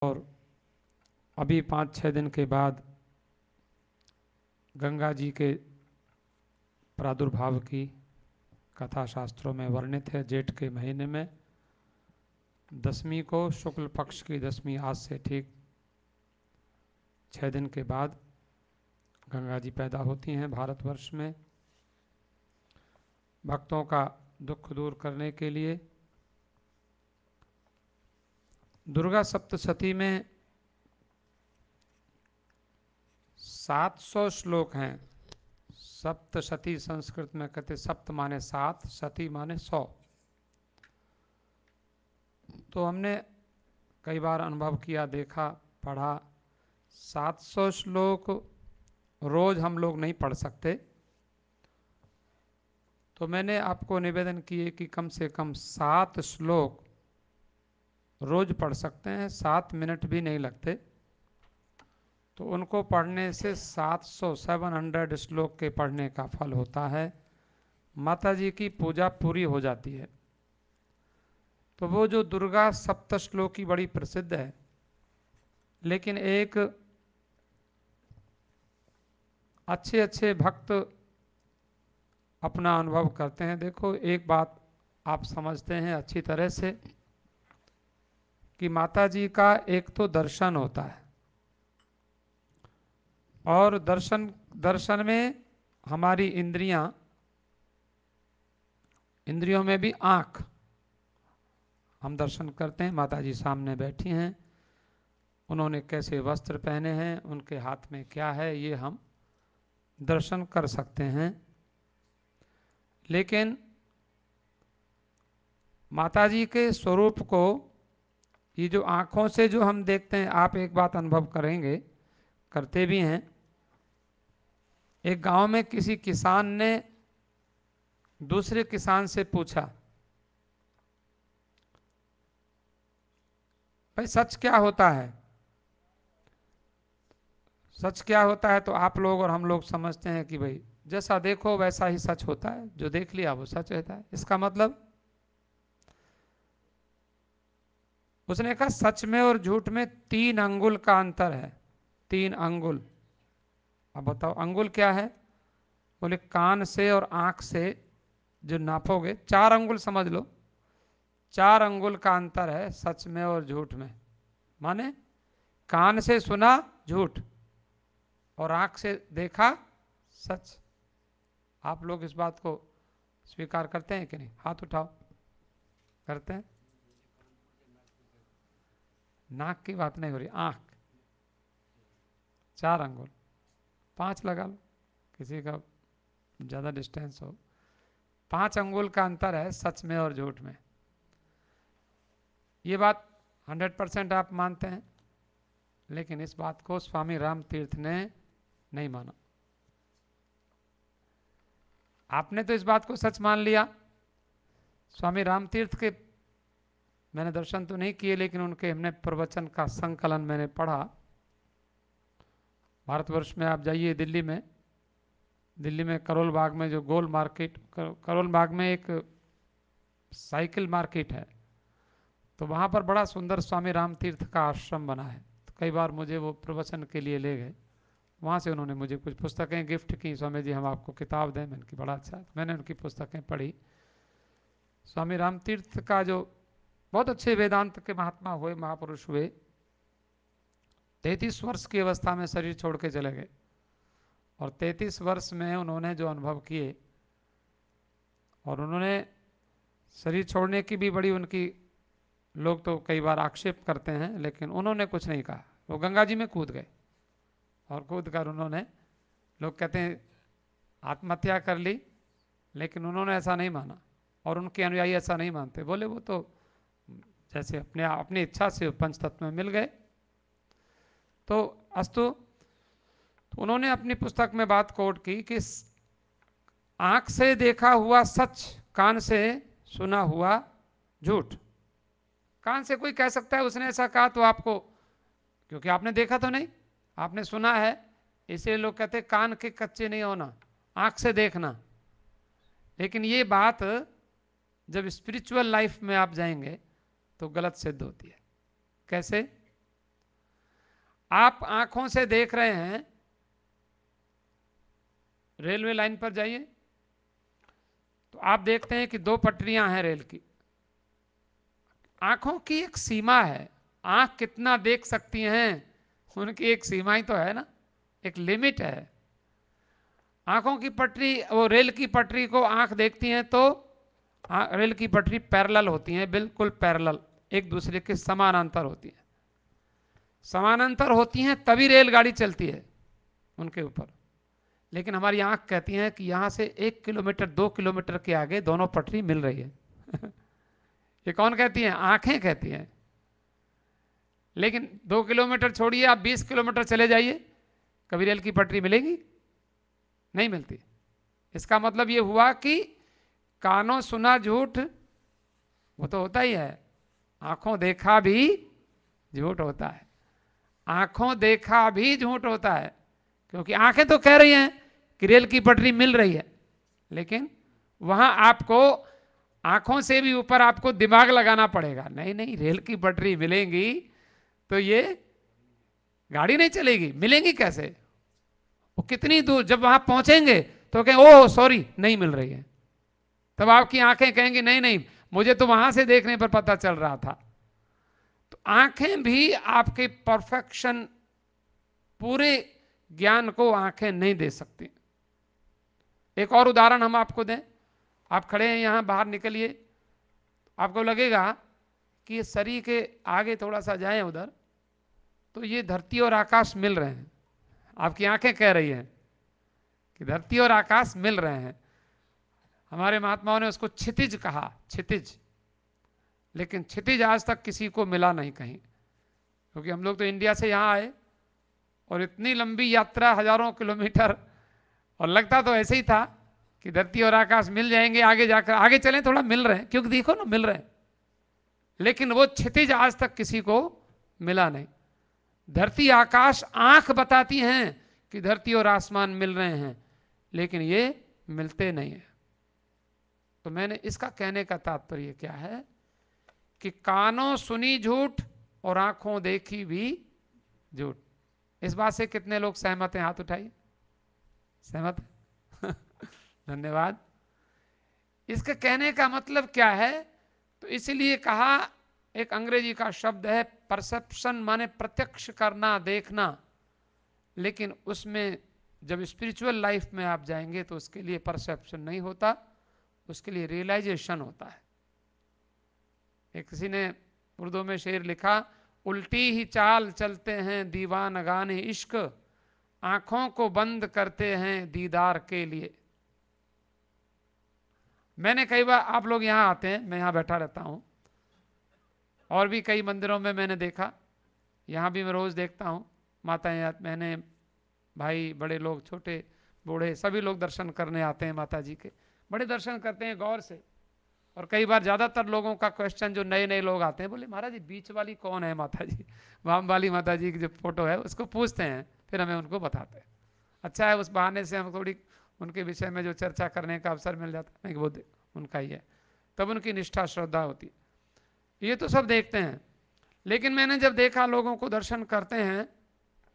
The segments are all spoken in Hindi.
और अभी 5-6 दिन के बाद गंगा जी के प्रादुर्भाव की कथा शास्त्रों में वर्णित है। जेठ के महीने में दशमी को, शुक्ल पक्ष की दशमी, आज से ठीक 6 दिन के बाद गंगा जी पैदा होती हैं भारतवर्ष में। भक्तों का दुख दूर करने के लिए दुर्गा सप्तशती में 700 श्लोक हैं। सप्तशती संस्कृत में कहते, सप्त माने 7, शती माने 100। तो हमने कई बार अनुभव किया, देखा, पढ़ा। 700 श्लोक रोज हम लोग नहीं पढ़ सकते, तो मैंने आपको निवेदन किए कि कम से कम 7 श्लोक रोज पढ़ सकते हैं, 7 मिनट भी नहीं लगते। तो उनको पढ़ने से 700 श्लोक के पढ़ने का फल होता है। माता जी की पूजा पूरी हो जाती है। तो वो जो दुर्गा सप्तश्लोकी बड़ी प्रसिद्ध है, लेकिन एक अच्छे अच्छे भक्त अपना अनुभव करते हैं। देखो, एक बात आप समझते हैं अच्छी तरह से कि माता जी का एक तो दर्शन होता है, और दर्शन में हमारी इंद्रियों में भी आंख, हम दर्शन करते हैं। माता जी सामने बैठी हैं, उन्होंने कैसे वस्त्र पहने हैं, उनके हाथ में क्या है, ये हम दर्शन कर सकते हैं। लेकिन माता जी के स्वरूप को ये जो आंखों से जो हम देखते हैं, आप एक बात अनुभव करेंगे, करते भी हैं। एक गांव में किसी किसान ने दूसरे किसान से पूछा, भाई सच क्या होता है? सच क्या होता है? तो आप लोग और हम लोग समझते हैं कि भाई जैसा देखो वैसा ही सच होता है, जो देख लिया वो सच होता है। इसका मतलब उसने कहा सच में और झूठ में 3 अंगुल का अंतर है। 3 अंगुल। अब बताओ अंगुल क्या है? बोले कान से और आंख से जो नापोगे, 4 अंगुल समझ लो, 4 अंगुल का अंतर है सच में और झूठ में। माने कान से सुना झूठ और आंख से देखा सच। आप लोग इस बात को स्वीकार करते हैं कि नहीं? हाथ उठाओ। करते हैं? नाक की बात नहीं हो रही, आंख। 4 अंगुल, 5 लगा लो, किसी का ज़्यादा डिस्टेंस हो। 5 अंगुल का अंतर है सच में और झूठ में। ये बात 100% आप मानते हैं, लेकिन इस बात को स्वामी राम तीर्थ ने नहीं माना। आपने तो इस बात को सच मान लिया। स्वामी राम तीर्थ के मैंने दर्शन तो नहीं किए, लेकिन उनके हमने प्रवचन का संकलन मैंने पढ़ा। भारतवर्ष में आप जाइए, दिल्ली में करोल बाग में जो गोल मार्केट, करोल बाग में एक साइकिल मार्केट है, तो वहाँ पर बड़ा सुंदर स्वामी राम तीर्थ का आश्रम बना है। तो कई बार मुझे वो प्रवचन के लिए ले गए, वहाँ से उन्होंने मुझे कुछ पुस्तकें गिफ्ट की। स्वामी जी हम आपको किताब दें? मैंने की बड़ा अच्छा। मैंने उनकी पुस्तकें पढ़ी। स्वामी राम तीर्थ का जो बहुत अच्छे वेदांत के महात्मा हुए, महापुरुष हुए, 33 वर्ष की अवस्था में शरीर छोड़ के चले गए, और 33 वर्ष में उन्होंने जो अनुभव किए, और उन्होंने शरीर छोड़ने की भी बड़ी, उनकी लोग तो कई बार आक्षेप करते हैं, लेकिन उन्होंने कुछ नहीं कहा। वो गंगा जी में कूद गए, और कूद कर उन्होंने, लोग कहते हैं आत्महत्या कर ली, लेकिन उन्होंने ऐसा नहीं माना, और उनके अनुयायी ऐसा नहीं मानते। बोले वो तो जैसे अपनी इच्छा से पंच तत्व में मिल गए। तो अस्तु, तो उन्होंने अपनी पुस्तक में बात कोट की कि आंख से देखा हुआ सच, कान से सुना हुआ झूठ। कान से कोई कह सकता है उसने ऐसा कहा, तो आपको, क्योंकि आपने देखा तो नहीं, आपने सुना है, इसलिए लोग कहते हैं कान के कच्चे नहीं होना, आंख से देखना। लेकिन ये बात जब स्पिरिचुअल लाइफ में आप जाएंगे तो गलत सिद्ध होती है। कैसे? आप आंखों से देख रहे हैं, रेलवे लाइन पर जाइए तो आप देखते हैं कि 2 पटरियां हैं रेल की। आंखों की एक सीमा है, आंख कितना देख सकती हैं उनकी एक सीमा ही तो है ना, एक लिमिट है। आंखों की पटरी, वो रेल की पटरी को आंख देखती हैं तो रेल की पटरी पैरेलल होती हैं, बिल्कुल पैरेलल, एक दूसरे के समानांतर होती हैं। समानांतर होती हैं तभी रेलगाड़ी चलती है उनके ऊपर। लेकिन हमारी आंख कहती है कि यहां से 1 किलोमीटर 2 किलोमीटर के आगे दोनों पटरी मिल रही है। ये कौन कहती है? आंखें कहती हैं। लेकिन 2 किलोमीटर छोड़िए, आप 20 किलोमीटर चले जाइए, कभी रेल की पटरी मिलेगी? नहीं मिलती। इसका मतलब ये हुआ कि कानों सुना झूठ वो तो होता ही है, आंखों देखा भी झूठ होता है। आंखों देखा भी झूठ होता है, क्योंकि आंखें तो कह रही हैं कि रेल की पटरी मिल रही है, लेकिन वहां आपको आंखों से भी ऊपर आपको दिमाग लगाना पड़ेगा। नहीं नहीं, रेल की पटरी मिलेंगी तो ये गाड़ी नहीं चलेगी। मिलेंगी कैसे? वो कितनी दूर, जब वहां पहुंचेंगे तो कहें ओह सॉरी नहीं मिल रही है, तब आपकी आंखें कहेंगी नहीं नहीं मुझे तो वहां से देखने पर पता चल रहा था। तो आंखें भी आपके परफेक्शन, पूरे ज्ञान को आंखें नहीं दे सकती। एक और उदाहरण हम आपको दें। आप खड़े हैं यहां, बाहर निकलिए, आपको लगेगा कि शरीर के आगे थोड़ा सा जाएं उधर तो ये धरती और आकाश मिल रहे हैं। आपकी आंखें कह रही हैं कि धरती और आकाश मिल रहे हैं। हमारे महात्माओं ने उसको क्षितिज कहा, क्षितिज। लेकिन क्षितिज आज तक किसी को मिला नहीं कहीं, क्योंकि हम लोग तो इंडिया से यहाँ आए और इतनी लंबी यात्रा, हजारों किलोमीटर, और लगता तो ऐसे ही था कि धरती और आकाश मिल जाएंगे, आगे जाकर आगे चलें थोड़ा मिल रहे हैं, क्योंकि देखो ना मिल रहे हैं। लेकिन वो क्षितिज आज तक किसी को मिला नहीं। धरती आकाश आंख बताती हैं कि धरती और आसमान मिल रहे हैं, लेकिन ये मिलते नहीं है। तो मैंने इसका कहने का तात्पर्य क्या है कि कानों सुनी झूठ और आंखों देखी भी झूठ। इस बात से कितने लोग सहमत हैं? हाथ उठाइए। सहमत? धन्यवाद। इसके कहने का मतलब क्या है? तो इसलिए कहा, एक अंग्रेजी का शब्द है परसेप्शन, माने प्रत्यक्ष करना, देखना। लेकिन उसमें जब स्पिरिचुअल लाइफ में आप जाएंगे तो उसके लिए परसेप्शन नहीं होता, उसके लिए रियलाइजेशन होता है। एक किसी ने उर्दू में शेर लिखा, उल्टी ही चाल चलते हैं दीवानगाने इश्क, आंखों को बंद करते हैं दीदार के लिए। मैंने कई बार, आप लोग यहां आते हैं, मैं यहां बैठा रहता हूं, और भी कई मंदिरों में मैंने देखा, यहां भी मैं रोज देखता हूं, माताएं, मैंने भाई, बड़े लोग, छोटे बूढ़े, सभी लोग दर्शन करने आते हैं माता जी के, बड़े दर्शन करते हैं गौर से। और कई बार ज़्यादातर लोगों का क्वेश्चन, जो नए नए लोग आते हैं, बोले महाराज जी बीच वाली कौन है माता जी? वाम वाली माता जी की जो फोटो है उसको पूछते हैं, फिर हमें उनको बताते हैं। अच्छा है, उस बहाने से हम थोड़ी उनके विषय में जो चर्चा करने का अवसर मिल जाता है, नहीं वो उनका ही है, तब उनकी निष्ठा श्रद्धा होती है। ये तो सब देखते हैं, लेकिन मैंने जब देखा लोगों को दर्शन करते हैं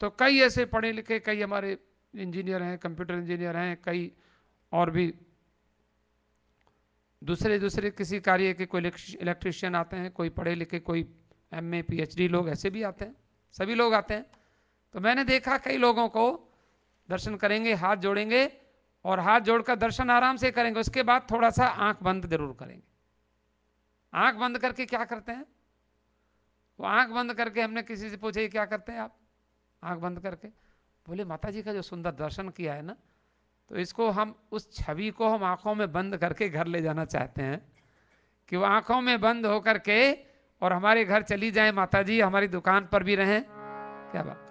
तो कई ऐसे पढ़े लिखे, कई हमारे इंजीनियर हैं, कंप्यूटर इंजीनियर हैं, कई और भी दूसरे किसी कार्य के, कोई इलेक्ट्रिशियन आते हैं, कोई पढ़े लिखे, कोई MA PhD लोग ऐसे भी आते हैं, सभी लोग आते हैं। तो मैंने देखा कई लोगों को दर्शन करेंगे, हाथ जोड़ेंगे, और हाथ जोड़कर दर्शन आराम से करेंगे, उसके बाद थोड़ा सा आंख बंद जरूर करेंगे। आंख बंद करके क्या करते हैं? वो आंख बंद करके, हमने किसी से पूछे क्या करते हैं आप आंख बंद करके? बोले माता जी का जो सुंदर दर्शन किया है ना, तो इसको हम, उस छवि को हम आंखों में बंद करके घर ले जाना चाहते हैं, कि वो आंखों में बंद होकर के और हमारे घर चली जाए माता जी, हमारी दुकान पर भी रहें। क्या बात,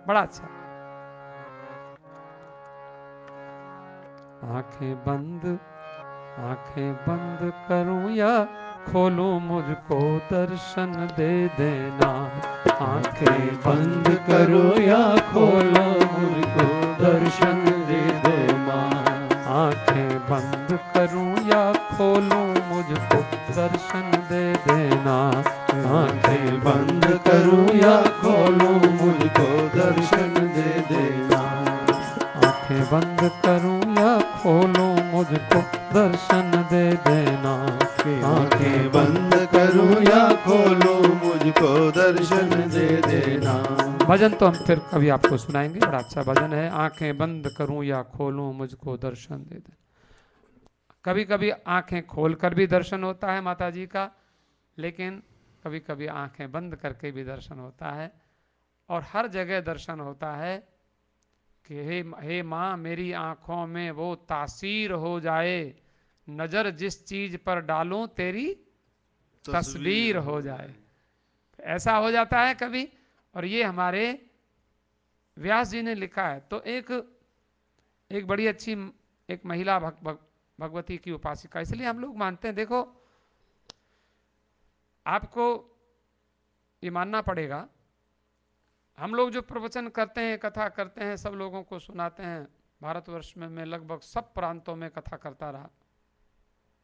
बड़ा अच्छा। आंखें बंद करूं या खोलूं, मुझको दर्शन दे देना। आंखें बंद करो या खोलो, मुझको दर्शन दे देना। आंखें बंद करूं या खोलूं, मुझको दर्शन दे देना। आंखें बंद करूं या खोलूं, खोलो मुझको दर्शन दे देना। आंखें बंद करूं या खोलूं मुझको दर्शन दे देना। आंखें बंद करूं या खोलूं मुझको दर्शन दे देना। भजन तो हम फिर कभी आपको सुनाएंगे, बड़ा अच्छा भजन है। आंखें बंद करूं या खोलूं मुझको दर्शन दे देना। कभी कभी आंखें खोलकर भी दर्शन होता है माता जी का, लेकिन कभी कभी आंखें बंद करके भी दर्शन होता है। और हर जगह दर्शन होता है कि हे माँ, मेरी आंखों में वो तासीर हो जाए, नजर जिस चीज पर डालूं तेरी तस्वीर हो जाए। ऐसा हो जाता है कभी। और ये हमारे व्यास जी ने लिखा है। तो एक बड़ी अच्छी एक महिला भगवती की उपासिका, इसलिए हम लोग मानते हैं। देखो, आपको ये मानना पड़ेगा, हम लोग जो प्रवचन करते हैं, कथा करते हैं, सब लोगों को सुनाते हैं। भारतवर्ष में मैं लगभग सब प्रांतों में कथा करता रहा,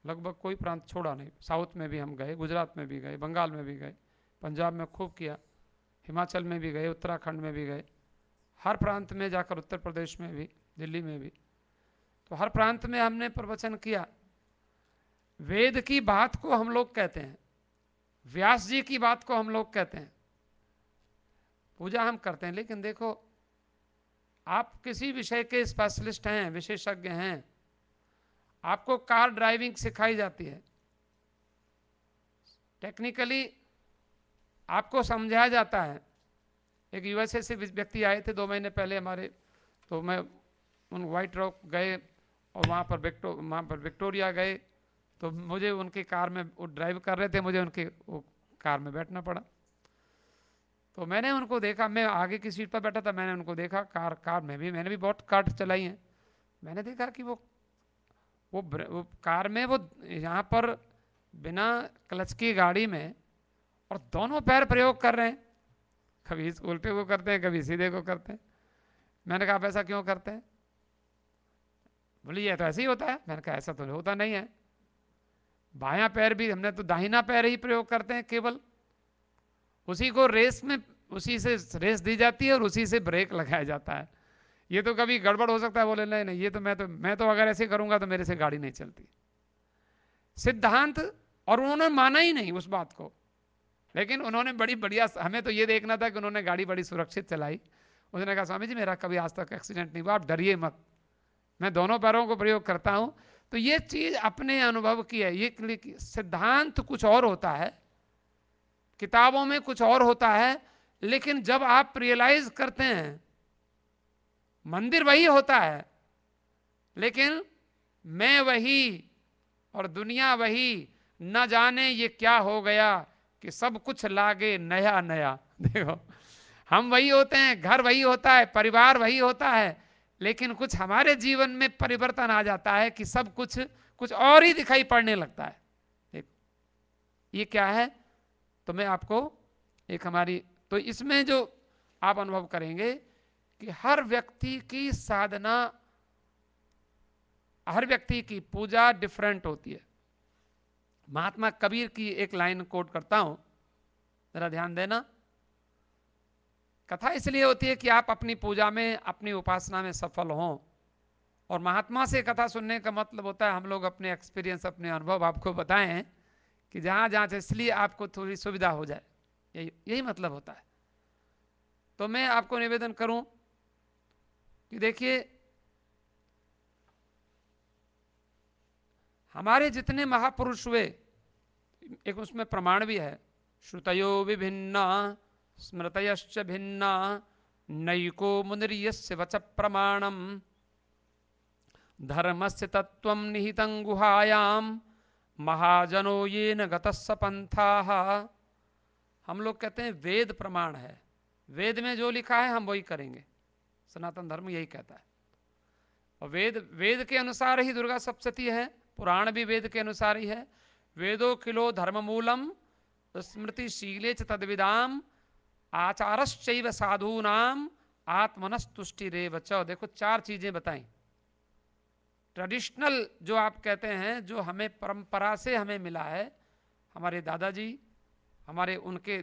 लगभग कोई प्रांत छोड़ा नहीं। साउथ में भी हम गए, गुजरात में भी गए, बंगाल में भी गए, पंजाब में खूब किया, हिमाचल में भी गए, उत्तराखंड में भी गए, हर प्रांत में जाकर, उत्तर प्रदेश में भी, दिल्ली में भी। तो हर प्रांत में हमने प्रवचन किया। वेद की बात को हम लोग कहते हैं, व्यास जी की बात को हम लोग कहते हैं, पूजा हम करते हैं। लेकिन देखो, आप किसी विषय के स्पेशलिस्ट हैं, विशेषज्ञ हैं, आपको कार ड्राइविंग सिखाई जाती है, टेक्निकली आपको समझाया जाता है। एक यूएसए से व्यक्ति आए थे 2 महीने पहले हमारे, तो मैं उन व्हाइट रॉक गए और वहाँ पर विक्टोरिया गए, तो मुझे उनकी कार में, वो ड्राइव कर रहे थे, मुझे उनकी वो कार में बैठना पड़ा। तो मैंने उनको देखा, मैं आगे की सीट पर बैठा था, मैंने उनको देखा कार में भी, मैंने भी बहुत कार चलाई हैं। मैंने देखा कि वो कार में वो यहाँ पर बिना क्लच की गाड़ी में और दोनों पैर प्रयोग कर रहे हैं, कभी इस उल्टे को करते हैं, कभी सीधे को करते हैं। मैंने कहा, आप ऐसा क्यों करते हैं? बोली, ये तो ऐसे ही होता है। मैंने कहा, ऐसा तो होता नहीं है, बायां पैर भी हमने तो दाहिना पैर ही प्रयोग करते हैं केवल, उसी को रेस में, उसी से रेस दी जाती है और उसी से ब्रेक लगाया जाता है। ये तो कभी गड़बड़ हो सकता है। बोले, नहीं नहीं, ये तो मैं तो अगर ऐसे करूंगा तो मेरे से गाड़ी नहीं चलती, सिद्धांत। और उन्होंने माना ही नहीं उस बात को, लेकिन उन्होंने बड़ी बढ़िया, हमें तो ये देखना था कि उन्होंने गाड़ी बड़ी सुरक्षित चलाई। उसने कहा, स्वामी जी, मेरा कभी आज तक एक्सीडेंट नहीं हुआ, आप डरिए मत, मैं दोनों पैरों को प्रयोग करता हूं। तो ये चीज अपने अनुभव की है। ये सिद्धांत कुछ और होता है, किताबों में कुछ और होता है, लेकिन जब आप रियलाइज करते हैं, मंदिर वही होता है, लेकिन मैं वही और दुनिया वही, न जाने ये क्या हो गया कि सब कुछ लागे नया नया। देखो, हम वही होते हैं, घर वही होता है, परिवार वही होता है, लेकिन कुछ हमारे जीवन में परिवर्तन आ जाता है कि सब कुछ और ही दिखाई पड़ने लगता है। देखो ये क्या है, तो मैं आपको एक हमारी, तो इसमें जो आप अनुभव करेंगे कि हर व्यक्ति की साधना, हर व्यक्ति की पूजा डिफरेंट होती है। महात्मा कबीर की एक लाइन कोट करता हूं, जरा ध्यान देना। कथा इसलिए होती है कि आप अपनी पूजा में, अपनी उपासना में सफल हों, और महात्मा से कथा सुनने का मतलब होता है हम लोग अपने एक्सपीरियंस, अपने अनुभव आपको बताएं कि जहां जहां, इसलिए आपको थोड़ी सुविधा हो जाए, यही मतलब होता है। तो मैं आपको निवेदन करूं कि देखिए, हमारे जितने महापुरुष हुए, एक उसमें प्रमाण भी है, श्रुतयो विभिन्ना स्मृतयश्च भिन्ना नैको मुनिर्यस्य वच प्रमाणम धर्मस्य तत्वं निहितं गुहायाम महाजनो येन गतस्स पंथाः। हम लोग कहते हैं वेद प्रमाण है, वेद में जो लिखा है हम वही करेंगे, सनातन धर्म यही कहता है। और वेद के अनुसार ही दुर्गा सप्तशती है, पुराण भी वेद के अनुसार ही है। वेदो किलो धर्म मूलम स्मृति शीले च तद्विदाम आचारश्चैव साधूनाम आत्मनस्तुष्टिरेव च। देखो 4 चीजें बताई, ट्रेडिशनल जो आप कहते हैं, जो हमें परंपरा से हमें मिला है, हमारे दादाजी, हमारे उनके